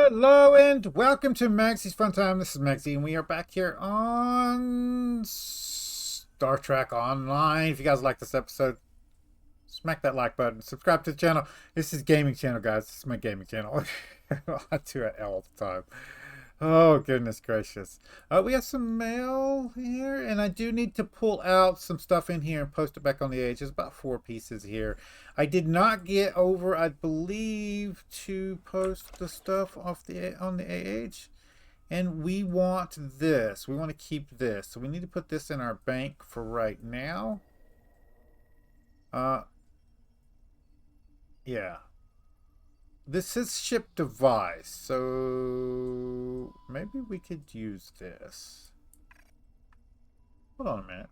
Hello and welcome to Maggie's Fun Time. This is Magzie, and we are back here on Star Trek Online. If you guys like this episode, smack that like button. Subscribe to the channel. This is gaming channel, guys. This is my gaming channel. I do it all the time. Oh, goodness gracious. We have some mail here, and I do need to pull out some stuff in here and post it back on the age. There's about 4 pieces here. I did not get over, I believe, to post the stuff off the on the AH. And we want this. We want to keep this. So we need to put this in our bank for right now. Yeah. This is ship device, so maybe we could use this. Hold on a minute.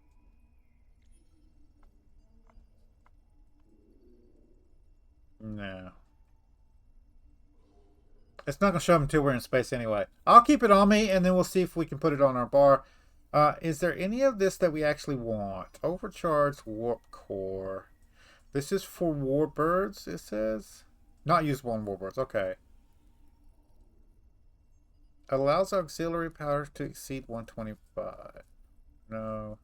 No. It's not going to show them until we're in space anyway. I'll keep it on me, and then we'll see if we can put it on our bar. Is there any of this that we actually want? Overcharged warp core. This is for warbirds, it says. Not usable on warbirds, okay. Allows auxiliary powers to exceed 125. No.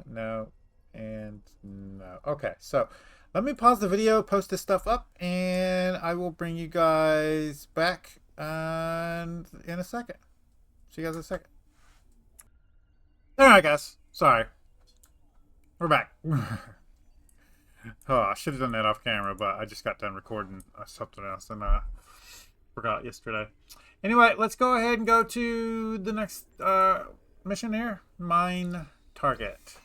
No. And no. Okay, so let me pause the video, post this stuff up, and I will bring you guys back in a second. See you guys in a second. Alright, guys. Sorry. We're back. Oh, I should have done that off camera, but I just got done recording something else and forgot yesterday. Anyway, let's go ahead and go to the next mission here. Mine target.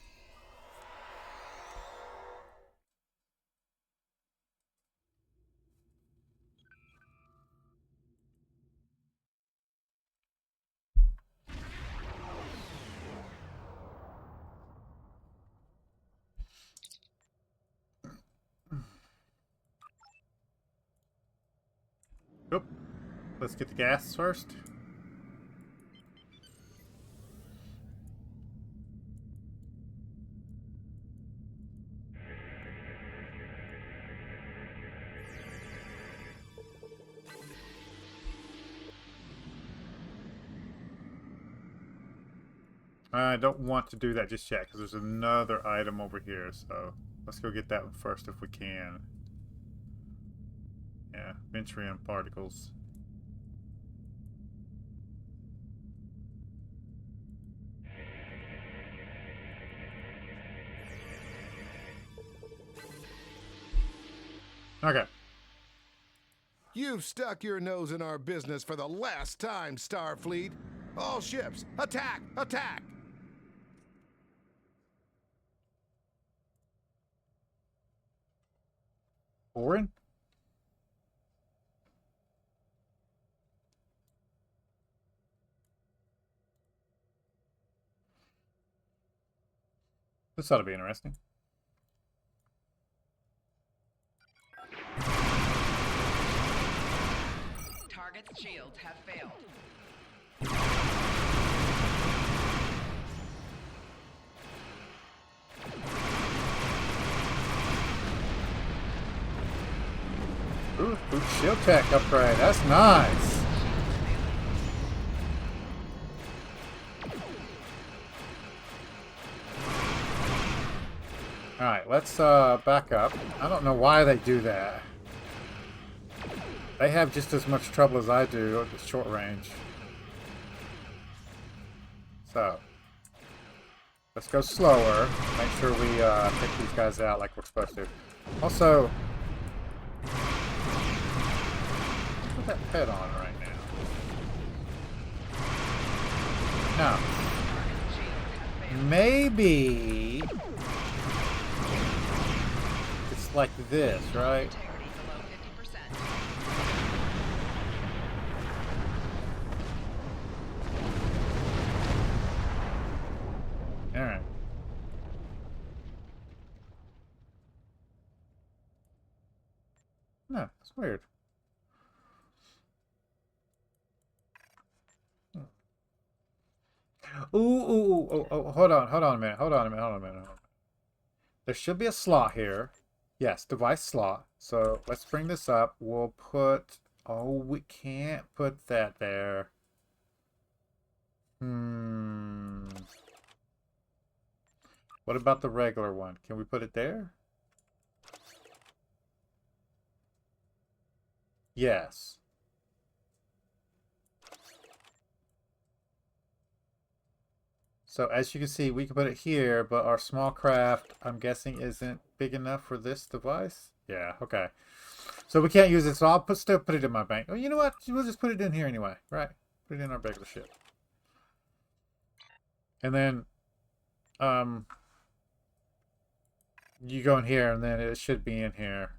Oop. Let's get the gas first. I don't want to do that just yet because there's another item over here, so let's go get that one first if we can. Yeah, Ventrium particles. Okay. You've stuck your nose in our business for the last time, Starfleet. All ships, attack! Attack! Orin? This ought to be interesting. Target's shields have failed. Ooh, shield tech upgrade. That's nice. Alright, let's back up. I don't know why they do that. They have just as much trouble as I do at the short range. So, let's go slower. Make sure we take these guys out like we're supposed to. Also, put that pet on right now. Now, maybe it's like this, right? Alright. No, it's weird. Ooh, hold on a minute. There should be a slot here. Yes, device slot. So let's bring this up. We'll put... Oh, we can't put that there. What about the regular one? Can we put it there? Yes. So as you can see, we can put it here, but our small craft, I'm guessing, isn't big enough for this device. Yeah, okay. So we can't use it, so I'll still put it in my bank. Oh, you know what? We'll just put it in here anyway, right? Put it in our regular ship. And then, you go in here, and then it should be in here.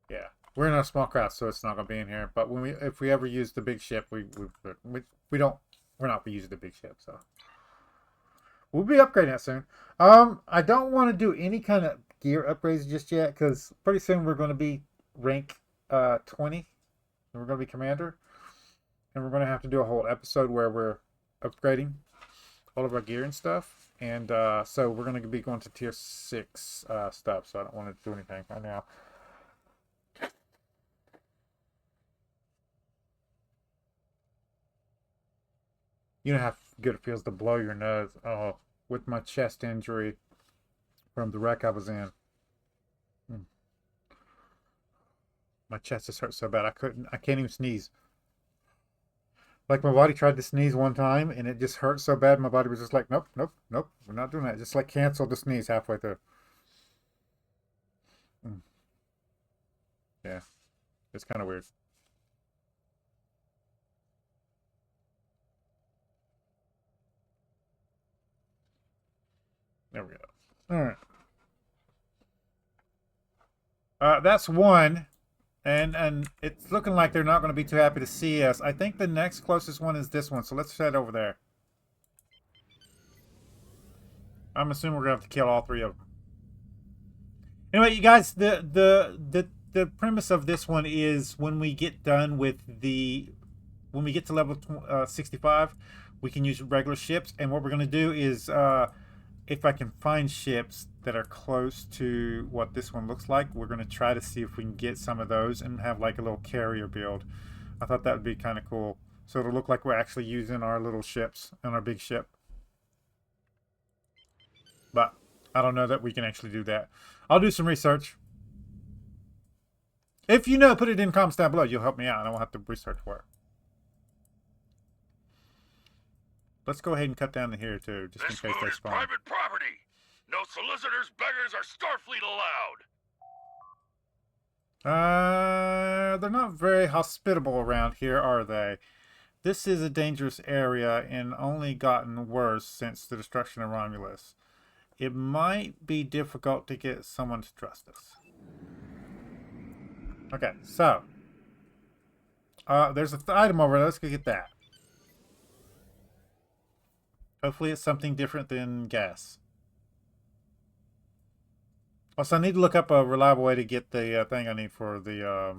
Yeah, we're in our small craft, so it's not gonna be in here. But when if we ever use the big ship, we're not using the big ship, so we'll be upgrading that soon. I don't want to do any kind of gear upgrades just yet, because pretty soon we're going to be rank 20, and we're going to be commander, and we're going to have to do a whole episode where we're upgrading all of our gear and stuff. And so we're going to be going to tier 6 stuff, so I don't want to do anything right now. You know how good it feels to blow your nose. Oh, with my chest injury from the wreck I was in. My chest just hurt so bad I can't even sneeze. Like my body tried to sneeze one time and it just hurt so bad my body was just like, nope, nope, nope, we're not doing that. Just like canceled the sneeze halfway through. Yeah, it's kind of weird. There we go. All right. That's one. And it's looking like they're not going to be too happy to see us. I think the next closest one is this one, so let's head over there. I'm assuming we're going to have to kill all 3 of them. Anyway, you guys, the premise of this one is when we get done with when we get to level 65, we can use regular ships. And what we're going to do is, if I can find ships that are close to what this one looks like, we're going to try to see if we can get some of those and have like a little carrier build. I thought that would be kind of cool. So it'll look like we're actually using our little ships and our big ship. But I don't know that we can actually do that. I'll do some research. If you know, put it in comments down below. You'll help me out and I won't have to research for it. Let's go ahead and cut down to here too, just in case they spawn. Private property. No solicitors, beggars, or Starfleet allowed. They're not very hospitable around here, are they? This is a dangerous area and only gotten worse since the destruction of Romulus. It might be difficult to get someone to trust us. Okay, so there's an item over there. Let's go get that. Hopefully it's something different than gas. Also, I need to look up a reliable way to get the thing I need for the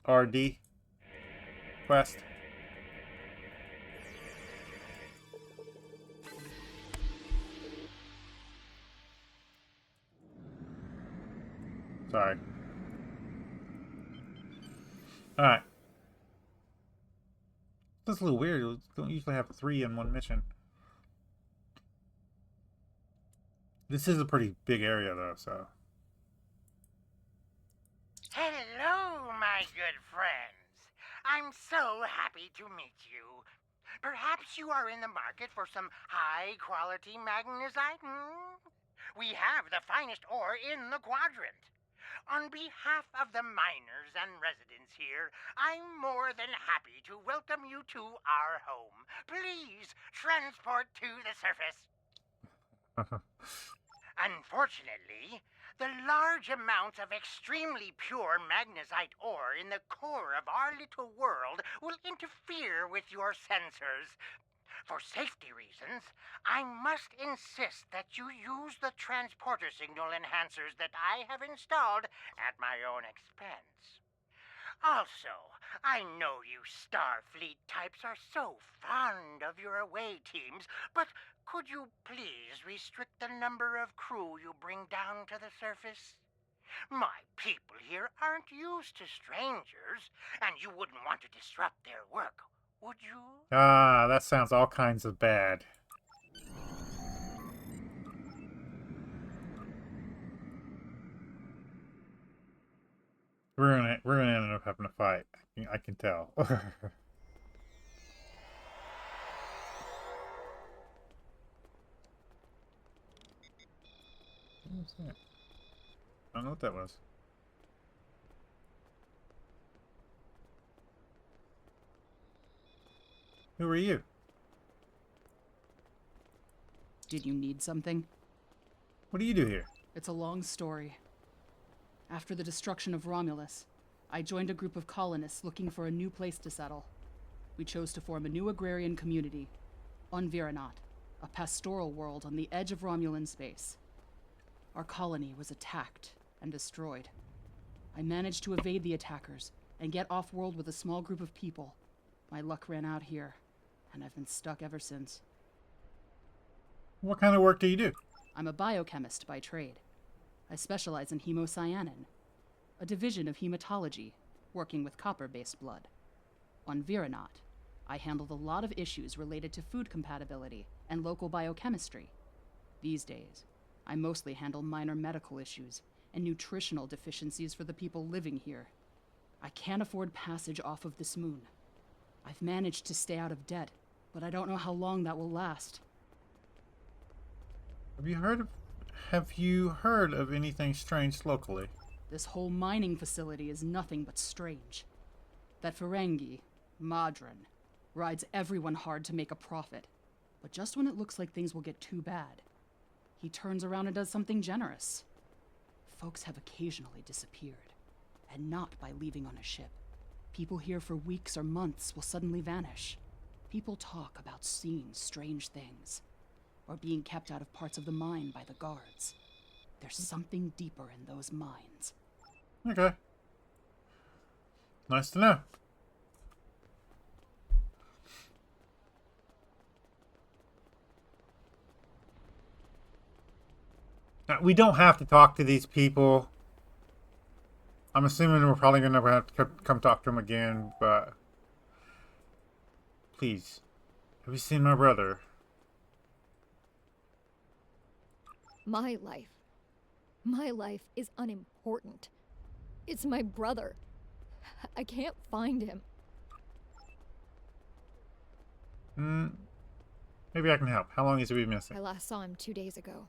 RD quest. Sorry. Alright. That's a little weird. We don't usually have 3 in one mission. This is a pretty big area, though, so... Hello, my good friends. I'm so happy to meet you. Perhaps you are in the market for some high-quality magnesite? We have the finest ore in the quadrant. On behalf of the miners and residents here, I'm more than happy to welcome you to our home. Please transport to the surface. Unfortunately, the large amounts of extremely pure magnesite ore in the core of our little world will interfere with your sensors. For safety reasons, I must insist that you use the transporter signal enhancers that I have installed at my own expense. Also, I know you Starfleet types are so fond of your away teams, but could you please restrict the number of crew you bring down to the surface? My people here aren't used to strangers, and you wouldn't want to disrupt their work, would you? Ah, that sounds all kinds of bad. We're gonna end up having a fight. I can tell. What was that? I don't know what that was. Who are you? Did you need something? What do you do here? It's a long story. After the destruction of Romulus, I joined a group of colonists looking for a new place to settle. We chose to form a new agrarian community on Viranat, a pastoral world on the edge of Romulan space. Our colony was attacked and destroyed. I managed to evade the attackers and get off-world with a small group of people. My luck ran out here, and I've been stuck ever since. What kind of work do you do? I'm a biochemist by trade. I specialize in hemocyanin, a division of hematology, working with copper-based blood. On Viranat, I handled a lot of issues related to food compatibility and local biochemistry. These days, I mostly handle minor medical issues and nutritional deficiencies for the people living here. I can't afford passage off of this moon. I've managed to stay out of debt, but I don't know how long that will last. Have you heard of anything strange locally? This whole mining facility is nothing but strange. That Ferengi, Madron, rides everyone hard to make a profit. But just when it looks like things will get too bad, he turns around and does something generous. Folks have occasionally disappeared, and not by leaving on a ship. People here for weeks or months will suddenly vanish. People talk about seeing strange things, or being kept out of parts of the mine by the guards. There's something deeper in those mines. Okay. Nice to know. Now, we don't have to talk to these people. I'm assuming we're probably going to have to come talk to them again, but... Please. Have you seen my brother? My life is unimportant. It's my brother. I can't find him. Maybe I can help. How long has he been missing? I last saw him 2 days ago.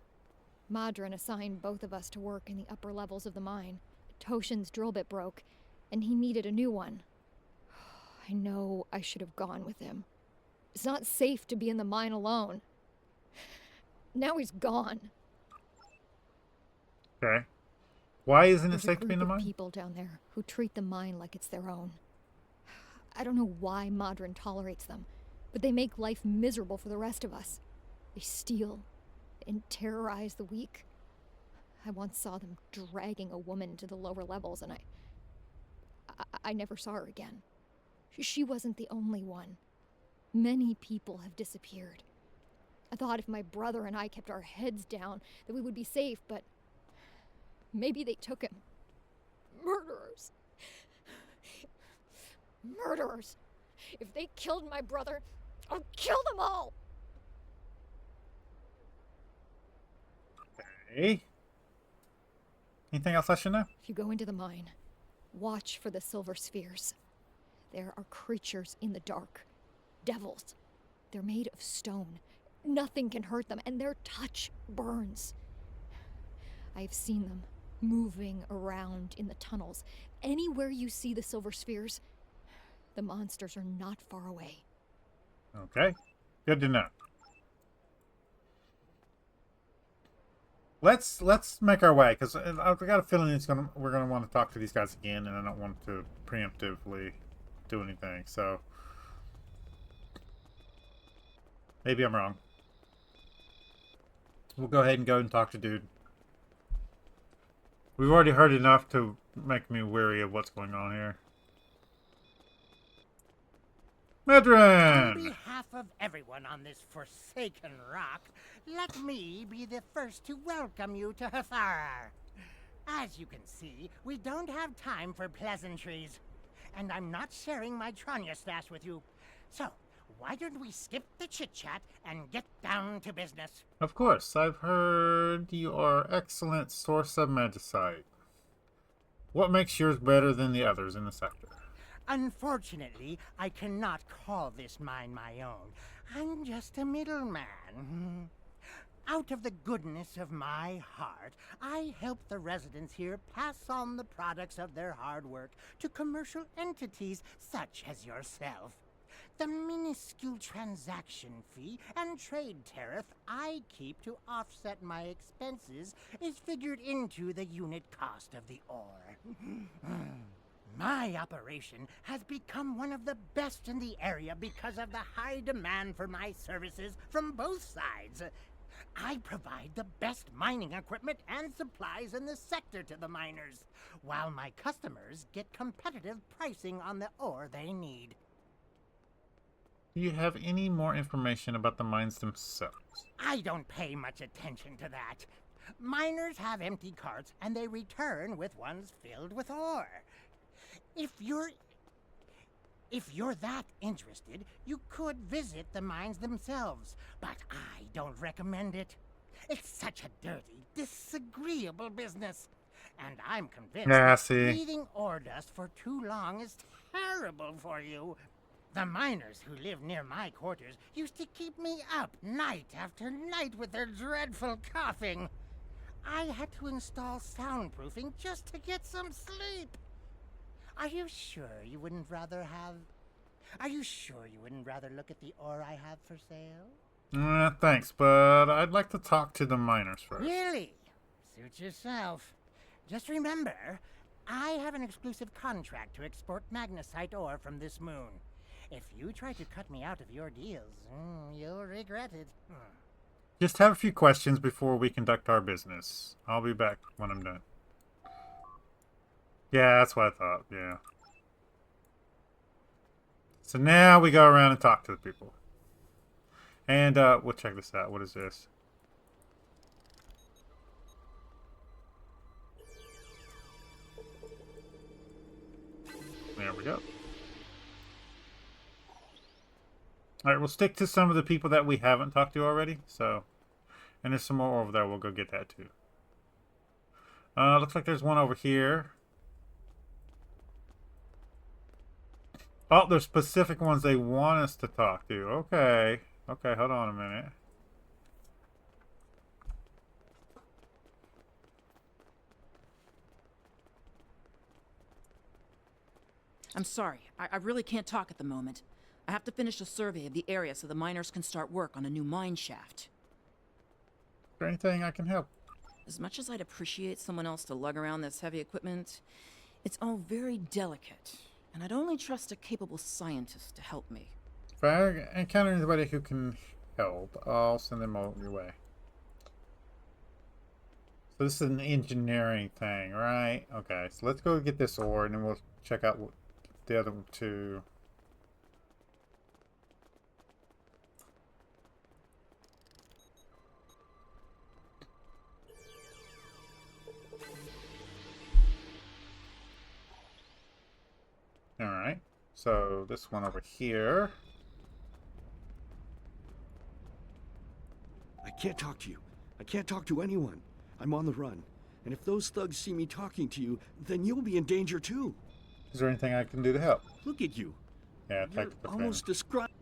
Madron assigned both of us to work in the upper levels of the mine. Toshin's drill bit broke, and he needed a new one. I know I should have gone with him. It's not safe to be in the mine alone. Now he's gone. Okay. Why isn't it There's safe to be in the a group mine? of people down there who treat the mine like it's their own. I don't know why Madron tolerates them, but they make life miserable for the rest of us. They steal and terrorize the weak. I once saw them dragging a woman to the lower levels, and I never saw her again. She wasn't the only one. Many people have disappeared. I thought if my brother and I kept our heads down that we would be safe, but maybe they took him. Murderers. Murderers. If they killed my brother, I'll kill them all. Hey. Anything else I should know? If you go into the mine, watch for the silver spheres. There are creatures in the dark. Devils. They're made of stone. Nothing can hurt them, and their touch burns. I've seen them moving around in the tunnels. Anywhere you see the silver spheres, the monsters are not far away. Okay. Good to know. Let's make our way, because I've got a feeling we're gonna want to talk to these guys again, and I don't want to preemptively do anything. So maybe I'm wrong. We'll go ahead and go and talk to dude. We've already heard enough to make me wary of what's going on here. On Madron! behalf of everyone on this forsaken rock, let me be the first to welcome you to Hathara. As you can see, we don't have time for pleasantries. And I'm not sharing my Tranya stash with you. So, why don't we skip the chit-chat and get down to business? Of course, I've heard you are excellent source of magicite. What makes yours better than the others in the sector? Unfortunately, I cannot call this mine my own. I'm just a middleman. Out of the goodness of my heart, I help the residents here pass on the products of their hard work to commercial entities such as yourself. The minuscule transaction fee and trade tariff I keep to offset my expenses is figured into the unit cost of the ore. My operation has become one of the best in the area because of the high demand for my services from both sides. I provide the best mining equipment and supplies in the sector to the miners, while my customers get competitive pricing on the ore they need. Do you have any more information about the mines themselves? I don't pay much attention to that. Miners have empty carts and they return with ones filled with ore. If you're that interested, you could visit the mines themselves, but I don't recommend it. It's such a dirty, disagreeable business. And I'm convinced breathing ore dust for too long is terrible for you. The miners who live near my quarters used to keep me up night after night with their dreadful coughing. I had to install soundproofing just to get some sleep. Are you sure you wouldn't rather look at the ore I have for sale? Thanks, but I'd like to talk to the miners first. Really? Suit yourself. Just remember, I have an exclusive contract to export magnesite ore from this moon. If you try to cut me out of your deals, you'll regret it. Just have a few questions before we conduct our business. I'll be back when I'm done. Yeah, that's what I thought, yeah. So now we go around and talk to the people. And we'll check this out. What is this? There we go. Alright, we'll stick to some of the people that we haven't talked to already. So, and there's some more over there. We'll go get that too. Looks like there's one over here. Oh, there's specific ones they want us to talk to. Okay. Okay, hold on a minute. I'm sorry. I really can't talk at the moment. I have to finish a survey of the area so the miners can start work on a new mine shaft. Is there anything I can help? As much as I'd appreciate someone else to lug around this heavy equipment, it's all very delicate, and I'd only trust a capable scientist to help me. If I encounter anybody who can help, I'll send them over your way. So this is an engineering thing, right? Okay, so let's go get this ore, and then we'll check out the other two. Alright, so this one over here. I can't talk to you. I can't talk to anyone. I'm on the run. And if those thugs see me talking to you, then you'll be in danger too. Is there anything I can do to help? Look at you. Yeah, You're tactical almost described.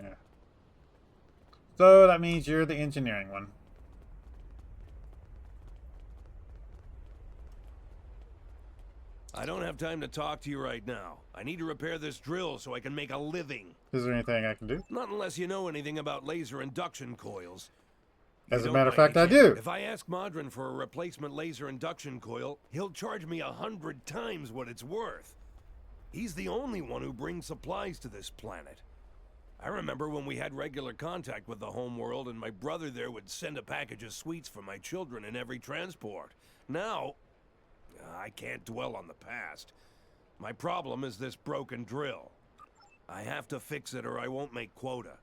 Yeah. So that means you're the engineering one. I don't have time to talk to you right now. I need to repair this drill so I can make a living. Is there anything I can do? Not unless you know anything about laser induction coils. As You a don't matter of by fact, I any do. chance- If I ask Modron for a replacement laser induction coil, he'll charge me 100 times what it's worth. He's the only one who brings supplies to this planet. I remember when we had regular contact with the home world and my brother there would send a package of sweets for my children in every transport. Now, I can't dwell on the past. My problem is this broken drill. I have to fix it or I won't make quota.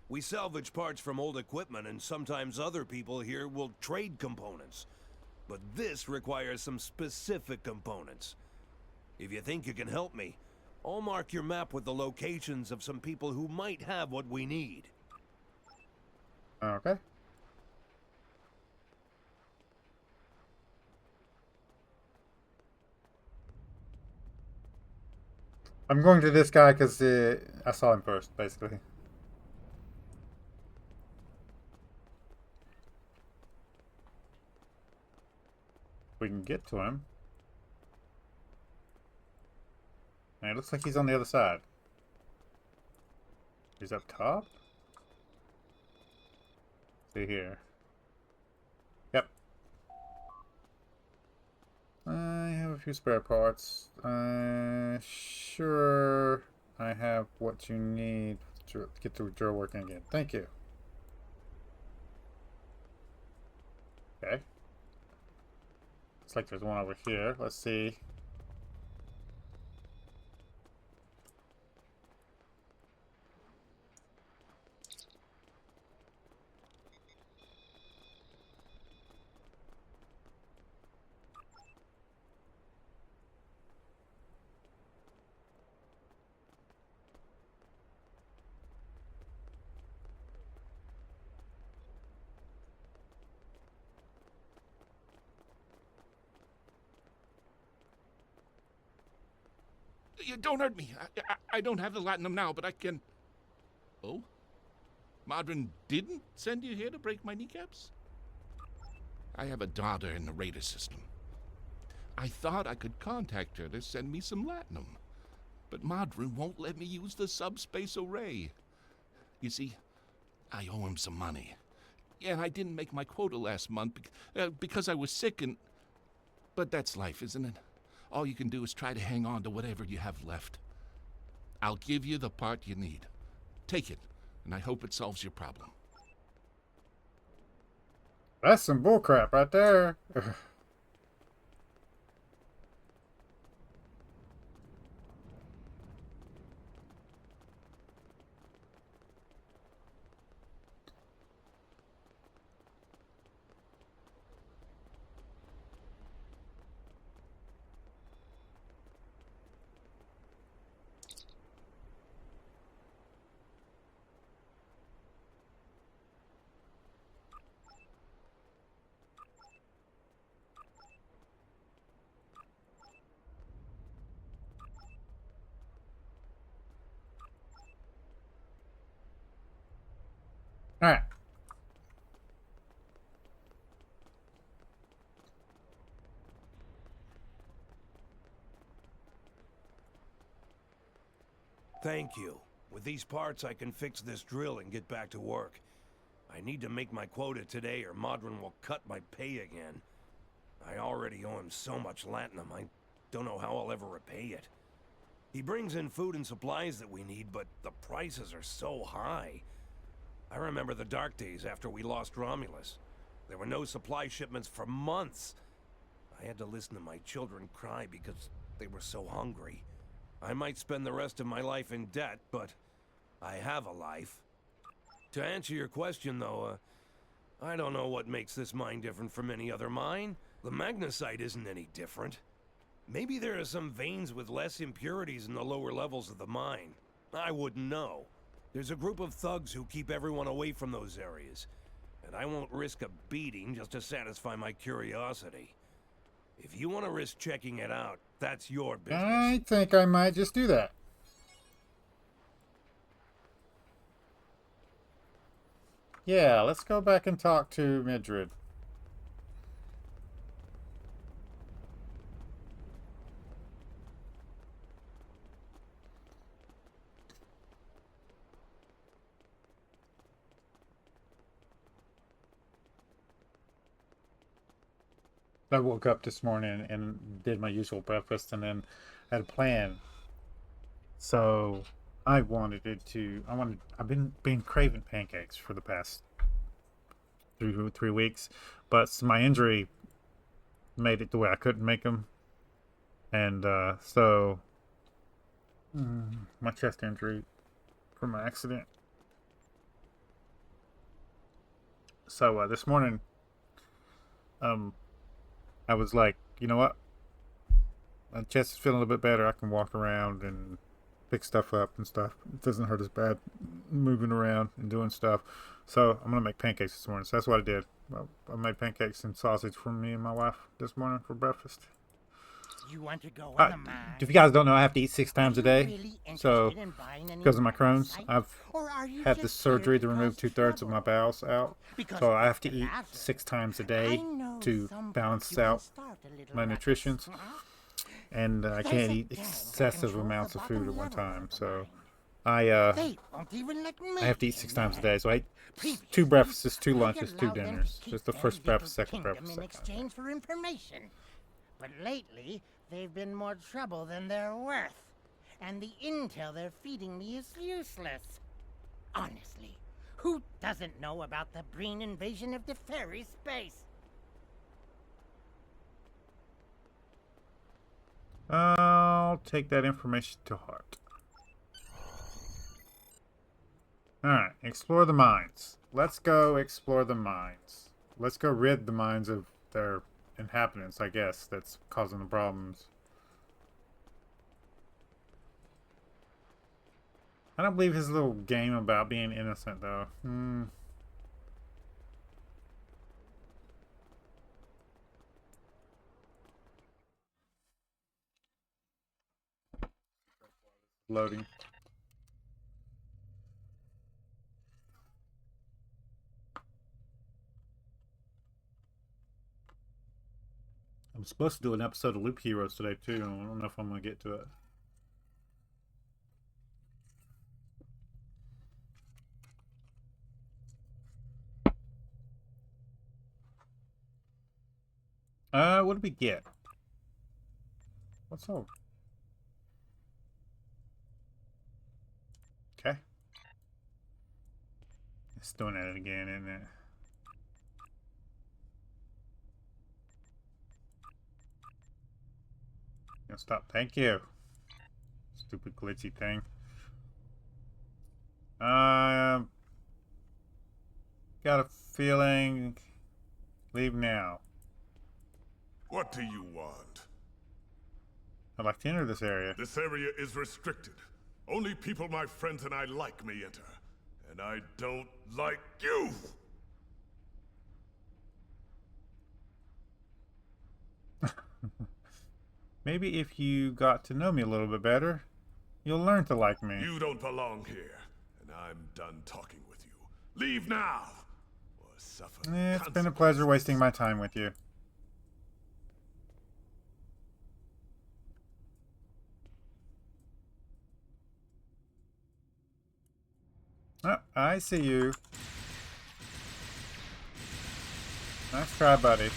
We salvage parts from old equipment and sometimes other people here will trade components. But this requires some specific components. If you think you can help me, I'll mark your map with the locations of some people who might have what we need. Okay. I'm going to this guy because I saw him first, basically. We can get to him. And it looks like he's on the other side. He's up top? See here. Yep. I have a few spare parts. Sure. I have what you need to get the drill working again. Thank you. Okay. Looks like there's one over here. Let's see. You don't hurt me. I don't have the latinum now, but I can... Oh? Modron didn't send you here to break my kneecaps? I have a daughter in the radar system. I thought I could contact her to send me some latinum. But Modron won't let me use the subspace array. You see, I owe him some money. Yeah, and I didn't make my quota last month because I was sick and... But that's life, isn't it? All you can do is try to hang on to whatever you have left. I'll give you the part you need. Take it, and I hope it solves your problem. That's some bullcrap right there. Alright. Thank you. With these parts, I can fix this drill and get back to work. I need to make my quota today or Modron will cut my pay again. I already owe him so much latinum, I don't know how I'll ever repay it. He brings in food and supplies that we need, but the prices are so high. I remember the dark days after we lost Romulus. There were no supply shipments for months. I had to listen to my children cry because they were so hungry. I might spend the rest of my life in debt, but I have a life. To answer your question, though, I don't know what makes this mine different from any other mine. The magnesite isn't any different. Maybe there are some veins with less impurities in the lower levels of the mine. I wouldn't know. There's a group of thugs who keep everyone away from those areas, and I won't risk a beating just to satisfy my curiosity. If you want to risk checking it out, that's your business. I think I might just do that. Yeah, let's go back and talk to Midrid. I woke up this morning and did my usual breakfast and then had a plan. So I've been craving pancakes for the past three weeks, but my injury made it to where I couldn't make them. And so My chest injury from an accident. So this morning, I was like, you know what? My chest is feeling a little bit better. I can walk around and pick stuff up and stuff. It doesn't hurt as bad moving around and doing stuff. So I'm gonna make pancakes this morning. So that's what I did. I made pancakes and sausage for me and my wife this morning for breakfast. You want to go on the mine? If you guys don't know, I have to eat 6 times a day. Really So in buying a new because of my mine Crohn's, site? I've Or are you had just this scared surgery to to remove cause 2/3 of my trouble? bowels out. Because So I have to after eat that, 6 times a I day know to some balance folks you can out start a little my ruckus, nutrition. And I There's can't a eat gang that excessive controls amounts the of food bottom at one level time. of the So mine. I They won't even let me have to eat 6 in times a there. day. So I eat Previously, 2 breakfasts, 2 I lunches, 2 allowed them to dinners. keep Just the their first breakfast, little second kingdom breakfast, in second breakfast. exchange for information. But lately, they've been more trouble than they're worth. And the intel they're feeding me is useless. Honestly, who doesn't know about the Breen invasion of the fairy space? I'll take that information to heart. Alright, explore the mines. Let's go explore the mines. Let's go rid the mines of their inhabitants, I guess, that's causing the problems. I don't believe his little game about being innocent, though. Loading. I'm supposed to do an episode of Loop Heroes today, too. I don't know if I'm going to get to it. What did we get? What's up? Okay. It's doing it again, isn't it? Gonna stop. Thank you. Stupid glitchy thing. Got a feeling. Leave now. What do you want? I'd like to enter this area. This area is restricted. Only people my friends and I like may enter. And I don't like you! Maybe if you got to know me a little bit better, you'll learn to like me. You don't belong here, and I'm done talking with you. Leave now! Or suffer It's been a pleasure wasting my time with you. Oh, I see you. Nice try, buddy.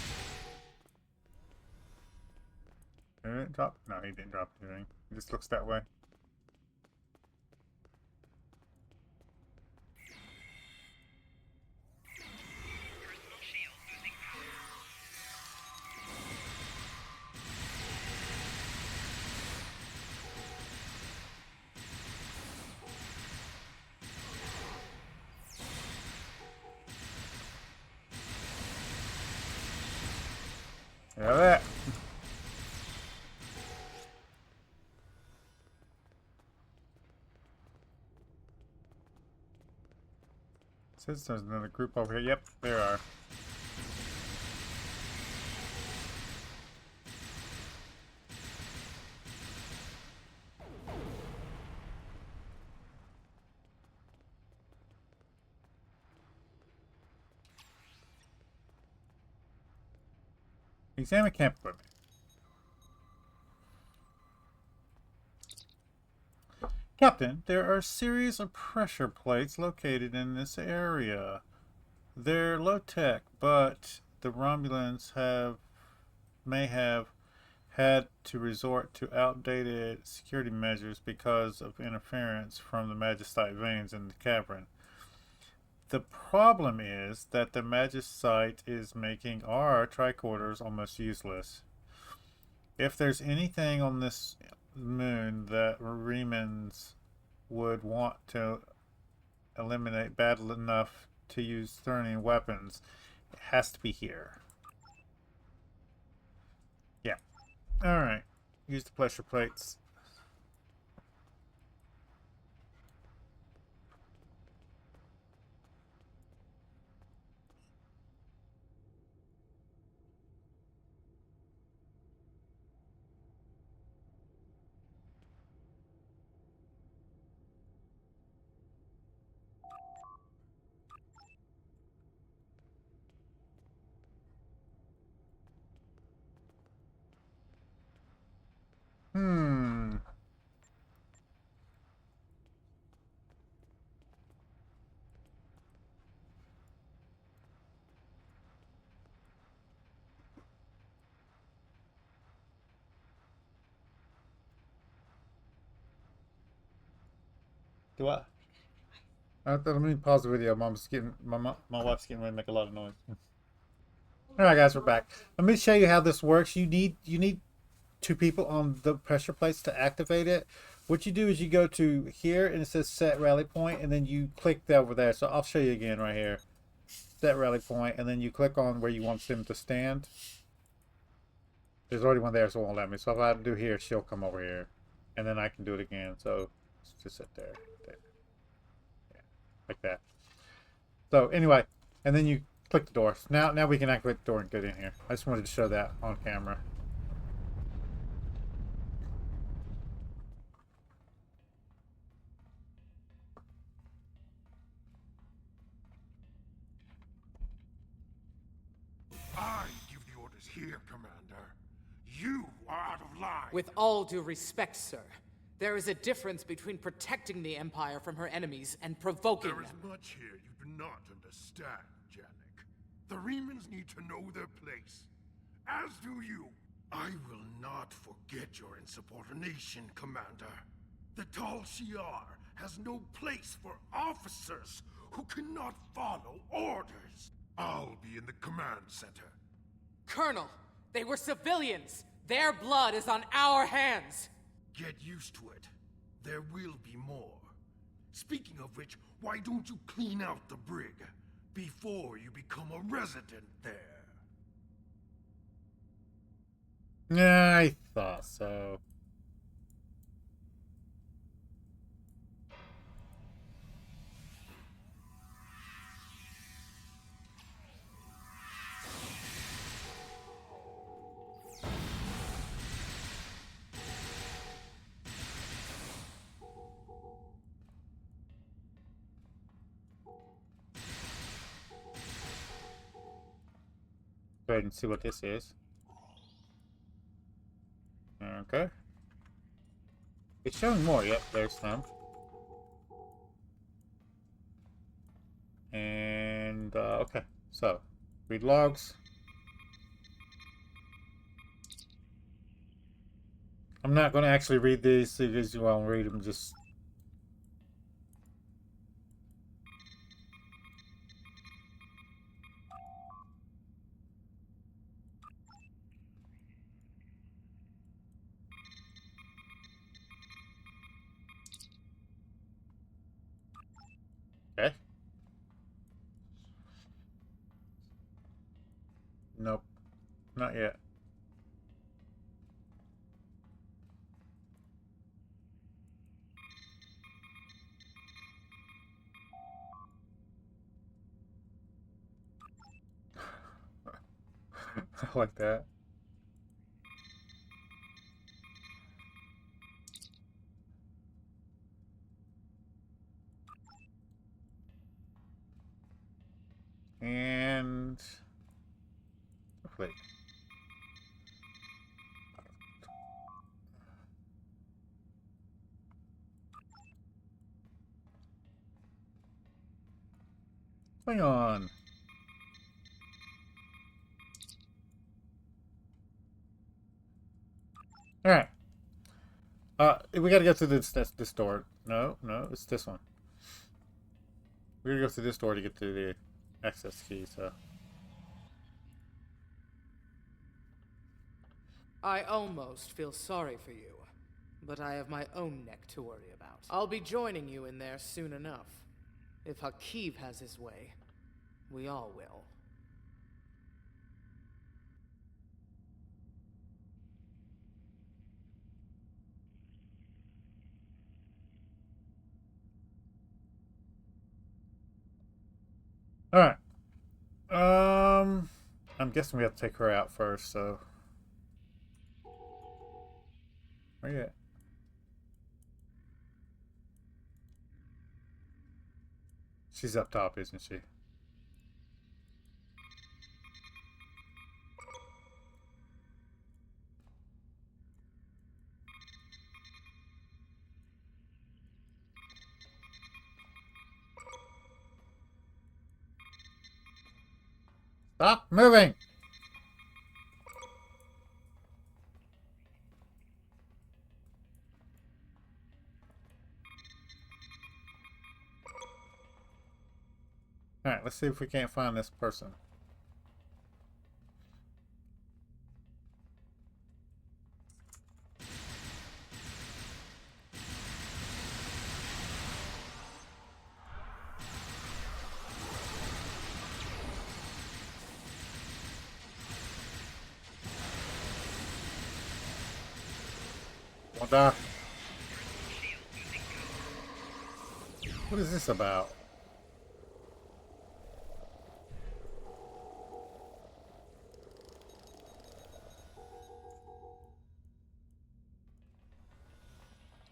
Did it drop? No, he didn't drop anything. He just looks that way. Yeah, that. Says there's another group over here. Yep, there are. Examine camp equipment. Captain, there are a series of pressure plates located in this area. They're low-tech, but the Romulans may have had to resort to outdated security measures because of interference from the Magistite veins in the cavern. The problem is that the Magistite is making our tricorders almost useless. If there's anything on this moon that Remans would want to eliminate battle enough to use turning weapons. It has to be here. Yeah. Alright. Use the pressure plates. Hmm. Do I? Let me pause the video. Mom's getting my wife's getting ready to make a lot of noise. All right, guys, we're back. Let me show you how this works. You need two people on the pressure plates to activate it. What you do is you go to here and it says set rally point, and then you click over there. So I'll show you again right here. Set rally point, and then you click on where you want them to stand. There's already one there, so it won't let me. So if I do here, she'll come over here, and then I can do it again. So just sit there, there. Yeah, like that. So anyway, and then you click the door. Now we can activate the door and get in here. I just wanted to show that on camera. I give the orders here, Commander. You are out of line. With all due respect, sir, there is a difference between protecting the Empire from her enemies and provoking There is them. much here you do not understand, Janek. The Remans need to know their place. As do you. I will not forget your insubordination, Commander. The Tal Shiar has no place for officers who cannot follow orders. I'll be in the command center. Colonel, they were civilians. Their blood is on our hands. Get used to it. There will be more. Speaking of which, why don't you clean out the brig before you become a resident there? Yeah, I thought so. Go ahead and see what this is. Okay. It's showing more. Yep, there's some. And, okay. So, read logs. I'm not going to actually read these so you guys won't read them. Just. Okay. Nope. Not yet. I like that. And wait. Hang on. All right. We gotta go through this door. No, it's this one. We're gonna go through this door to get to the access key. So. I almost feel sorry for you. but I have my own neck to worry about. I'll be joining you in there soon enough. If Hakiv has his way, we all will. Alright. I'm guessing we have to take her out first, so. Where you at? She's up top, isn't she? Stop moving! Alright, let's see if we can't find this person. What the? What is this about?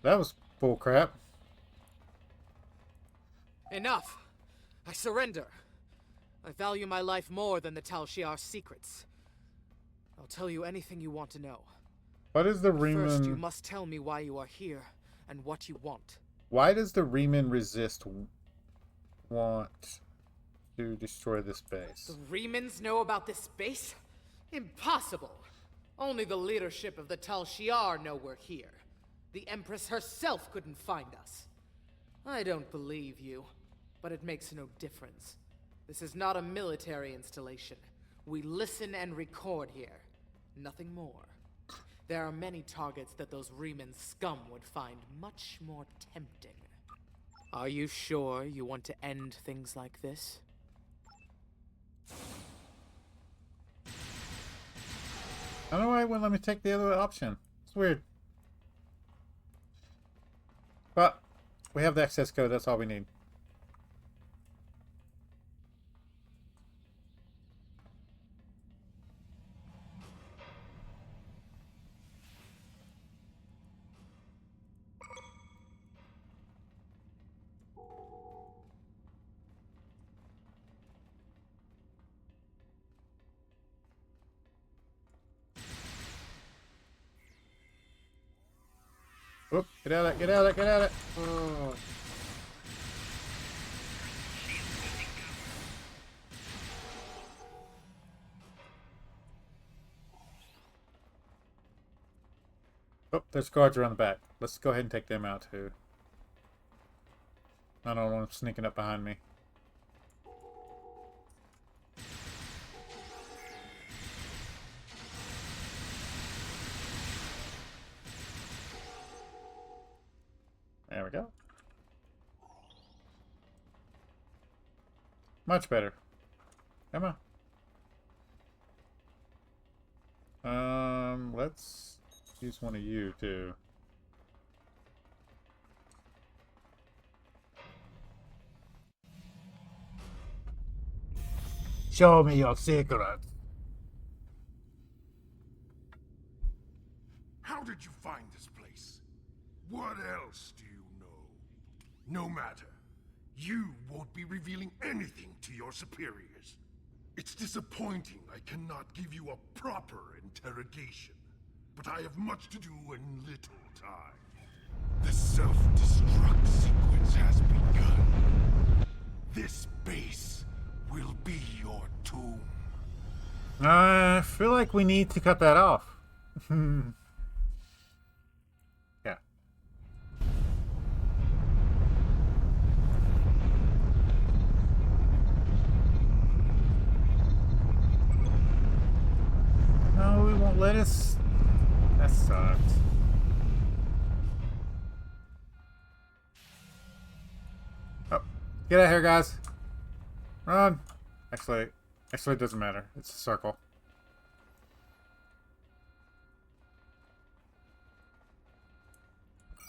That was bull crap. Enough! I surrender. I value my life more than the Tal Shiar's secrets. I'll tell you anything you want to know. What is the First, you Reman? must tell me why you are here and what you want. Why does the Reman resist want to destroy this base? The Remans know about this base? Impossible! Only the leadership of the Tal Shiar know we're here. The Empress herself couldn't find us. I don't believe you, but it makes no difference. This is not a military installation. We listen and record here. Nothing more. There are many targets that those Reman scum would find much more tempting. Are you sure you want to end things like this? I don't know why it wouldn't let me take the other option. It's weird. But we have the access code, that's all we need. Oop, get out of it, get out of it, get out of it. Oh. Oh, there's guards around the back. Let's go ahead and take them out too. I don't want them sneaking up behind me. There we go. Much better. Come on. Let's use one of you too. Show me your secret. How did you find this place? What else do you know? No matter. You won't be revealing anything to your superiors. It's disappointing I cannot give you a proper interrogation. But I have much to do in little time. The self-destruct sequence has begun. This base will be your tomb. I feel like we need to cut that off. Yeah. No, we won't let us. That sucked. Get out of here, guys. Run. Actually, it doesn't matter. It's a circle.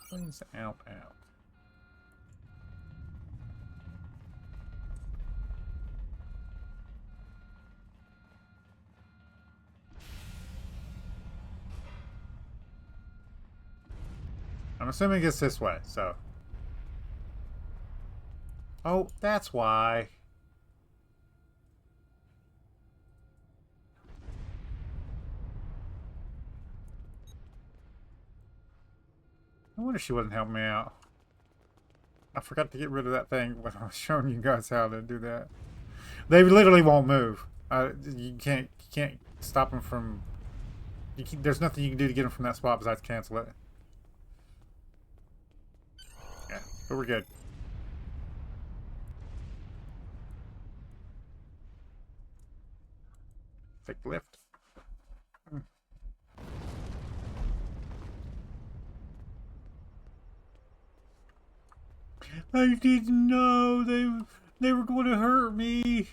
Please out. I'm assuming it's this way, so. Oh, that's why. No wonder she wasn't helping me out. I forgot to get rid of that thing when I was showing you guys how to do that. They literally won't move. You can't stop them from. There's nothing you can do to get them from that spot besides cancel it. Yeah, but we're good. Take the lift. I didn't know they were going to hurt me.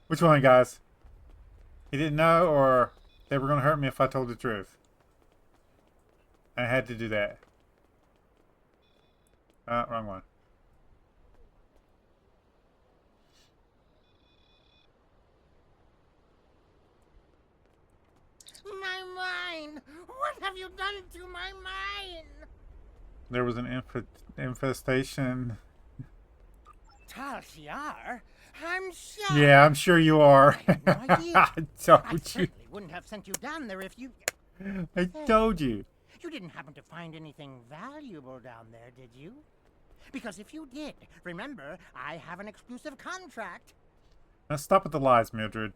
Which one, guys? He didn't know, or they were going to hurt me if I told the truth? I had to do that. Wrong one. My mine! What have you done to my mine? There was an infestation. Tal Shiar? I'm sure. Yeah, I'm sure you are. I had no idea. I told I you. certainly wouldn't have sent you down there if you... I told you. You didn't happen to find anything valuable down there, did you? Because if you did, remember, I have an exclusive contract. Now stop with the lies, Mildred.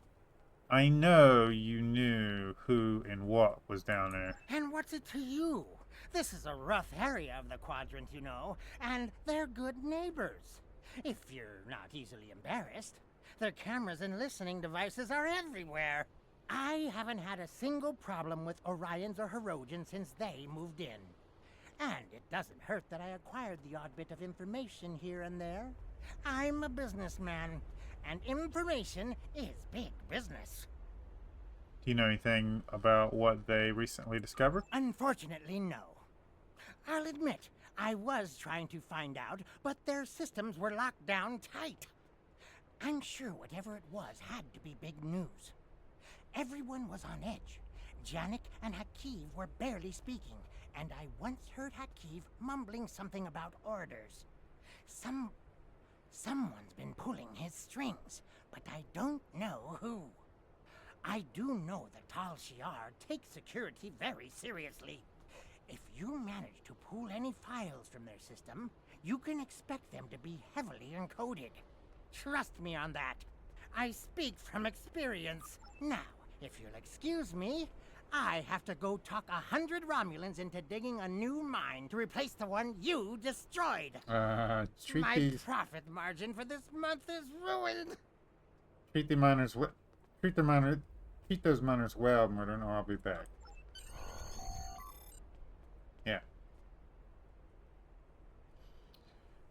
I know you knew who and what was down there. And what's it to you? This is a rough area of the quadrant, you know, and they're good neighbors. If you're not easily embarrassed, their cameras and listening devices are everywhere. I haven't had a single problem with Orions or Herodians since they moved in. And it doesn't hurt that I acquired the odd bit of information here and there. I'm a businessman, and information is big business. Do you know anything about what they recently discovered? Unfortunately, no. I'll admit, I was trying to find out, but their systems were locked down tight. I'm sure whatever it was had to be big news. Everyone was on edge. Janik and Hakiv were barely speaking, and I once heard Hakiv mumbling something about orders. Someone's been pulling his strings, but I don't know who. I do know that Tal Shiar takes security very seriously. If you manage to pull any files from their system, you can expect them to be heavily encoded. Trust me on that. I speak from experience. Now, if you'll excuse me, I have to go talk 100 Romulans into digging a new mine to replace the one you destroyed. My profit margin for this month is ruined. Treat those miners well, Murder, or I'll be back. Yeah.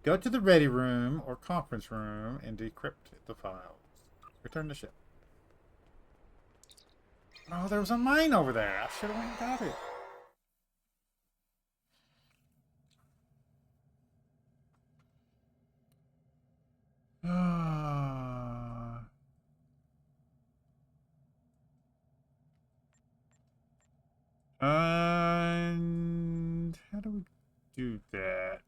Go to the ready room or conference room and decrypt the files. Return the ship. Oh, there was a mine over there. I should have went and got it. And how do we do that?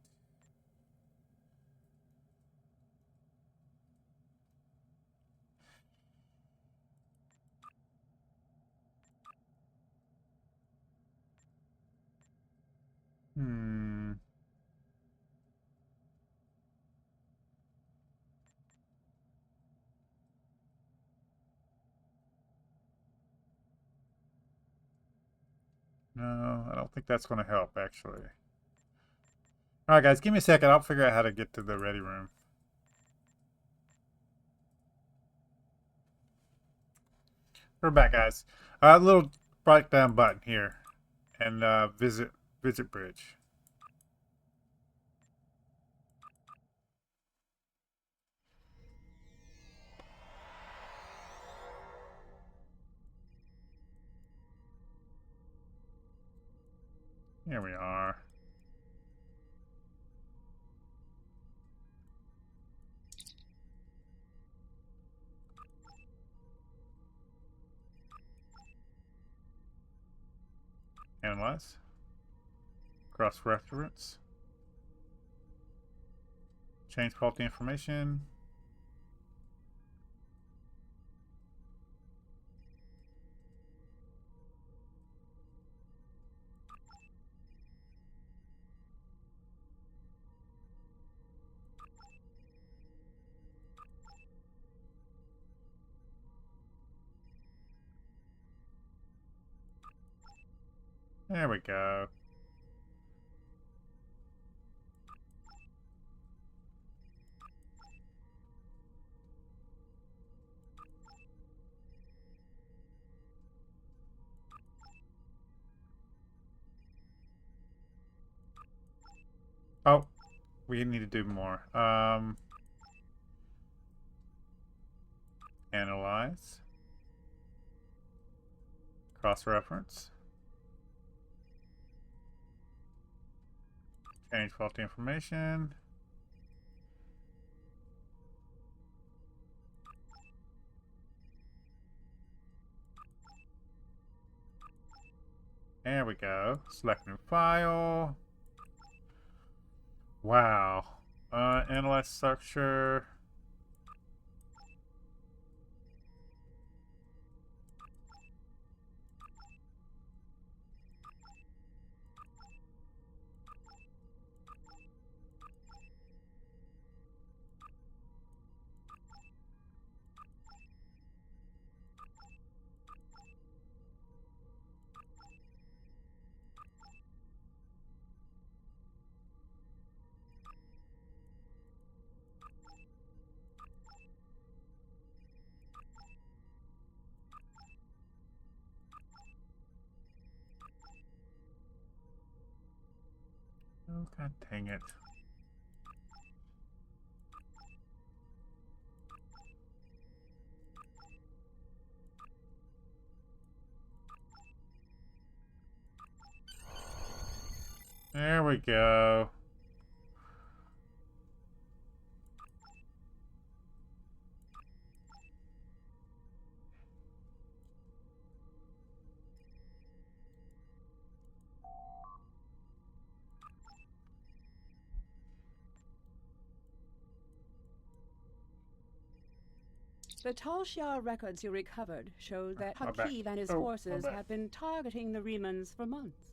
No, I don't think that's going to help, actually. Alright, guys, give me a second. I'll figure out how to get to the ready room. We're back, guys. A little breakdown button here. And visit bridge. Here we are. Analyze. Cross-reference. Change faulty information. There we go. Oh, we need to do more. Analyze. Cross-reference. Change faulty information. There we go. Select new file. Wow. Analyze structure. Oh, god dang it. There we go. The Tal Shiar records you recovered show that My back. Hakiv and his Oh, my forces back. have been targeting the Remans for months.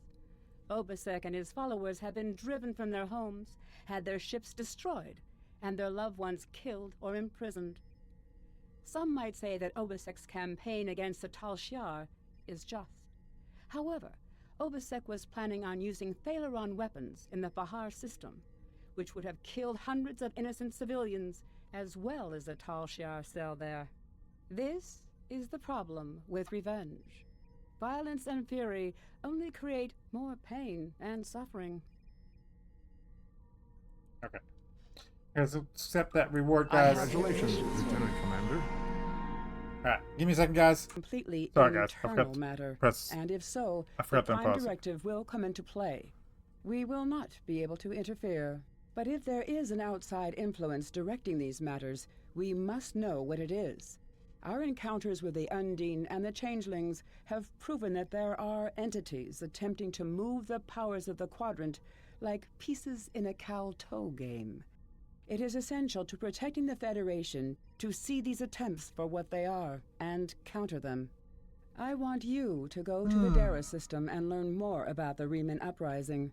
Obasek and his followers have been driven from their homes, had their ships destroyed, and their loved ones killed or imprisoned. Some might say that Obasek's campaign against the Tal Shiar is just. However, Obasek was planning on using Thaleron weapons in the Fahar system, which would have killed hundreds of innocent civilians as well as the Tal Shiar cell there. This is the problem with revenge. Violence and fury only create more pain and suffering. Okay. Here's accept that reward, guys. Congratulations, Lieutenant Commander. Alright, give me a second, guys. Completely Sorry, guys. I internal forgot to matter, press. and if so, I the forgot to Prime unpause it. Directive will come into play. We will not be able to interfere, but if there is an outside influence directing these matters, we must know what it is. Our encounters with the Undine and the Changelings have proven that there are entities attempting to move the powers of the Quadrant like pieces in a cow-toe game. It is essential to protecting the Federation to see these attempts for what they are and counter them. I want you to go to the Dara system and learn more about the Reman uprising.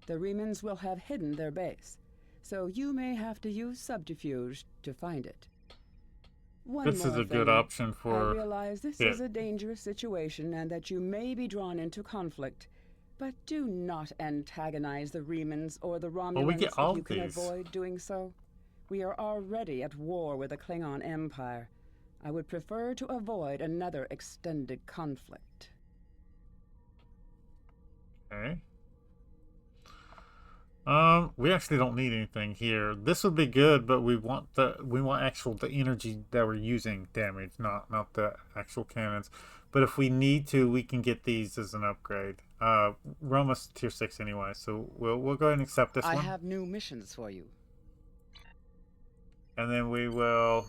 The Remans will have hidden their base, so you may have to use subterfuge to find it. One This is more a good thing. option for I realize this it. is a dangerous situation and that you may be drawn into conflict, but do not antagonize the Remans or the Romulans we get all if you can these. avoid doing so. We are already at war with the Klingon Empire. I would prefer to avoid another extended conflict. Okay. We actually don't need anything here. This would be good, but we want the energy that we're using damage, not the actual cannons. But if we need to, we can get these as an upgrade. We're almost tier 6 anyway, so we'll go ahead and accept this I one. have new missions for you. And then we will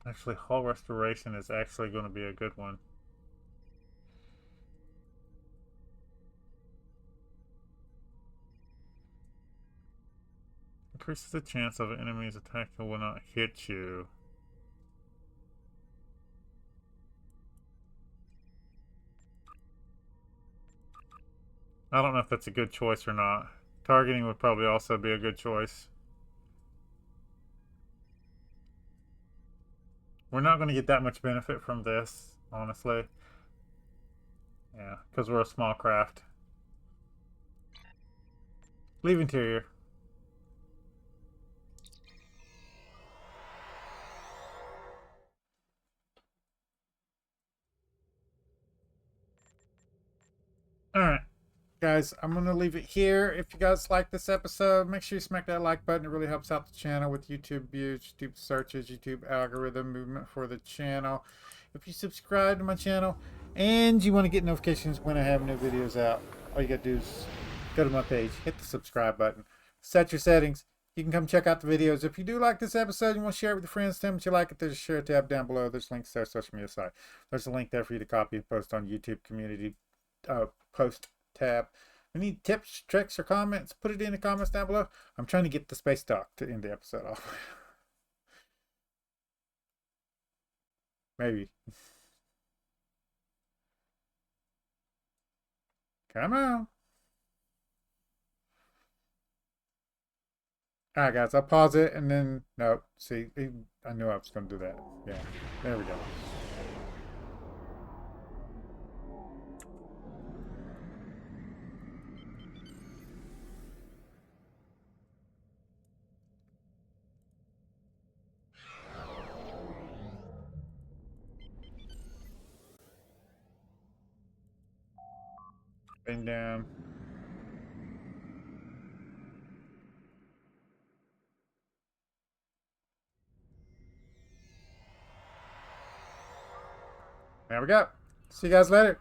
actually, hull restoration is actually going to be a good one. Increases the chance of an enemy's attack will not hit you. I don't know if that's a good choice or not. Targeting would probably also be a good choice. We're not going to get that much benefit from this, honestly. Yeah, because we're a small craft. Leave interior. Alright, guys, I'm going to leave it here. If you guys like this episode, make sure you smack that like button. It really helps out the channel with YouTube views, YouTube searches, YouTube algorithm movement for the channel. If you subscribe to my channel and you want to get notifications when I have new videos out, all you got to do is go to my page, hit the subscribe button, set your settings. You can come check out the videos. If you do like this episode, you want to share it with your friends, tell them that you like it, there's a share tab down below. There's links to our social media site. There's a link there for you to copy and post on YouTube community post tab. If you need tips, tricks, or comments, put it in the comments down below. I'm trying to get the space talk to end the episode off. Maybe. Come on. Alright guys, I'll pause it and then, no, see, I knew I was going to do that. Yeah, there we go. Bring down. There we go. See you guys later.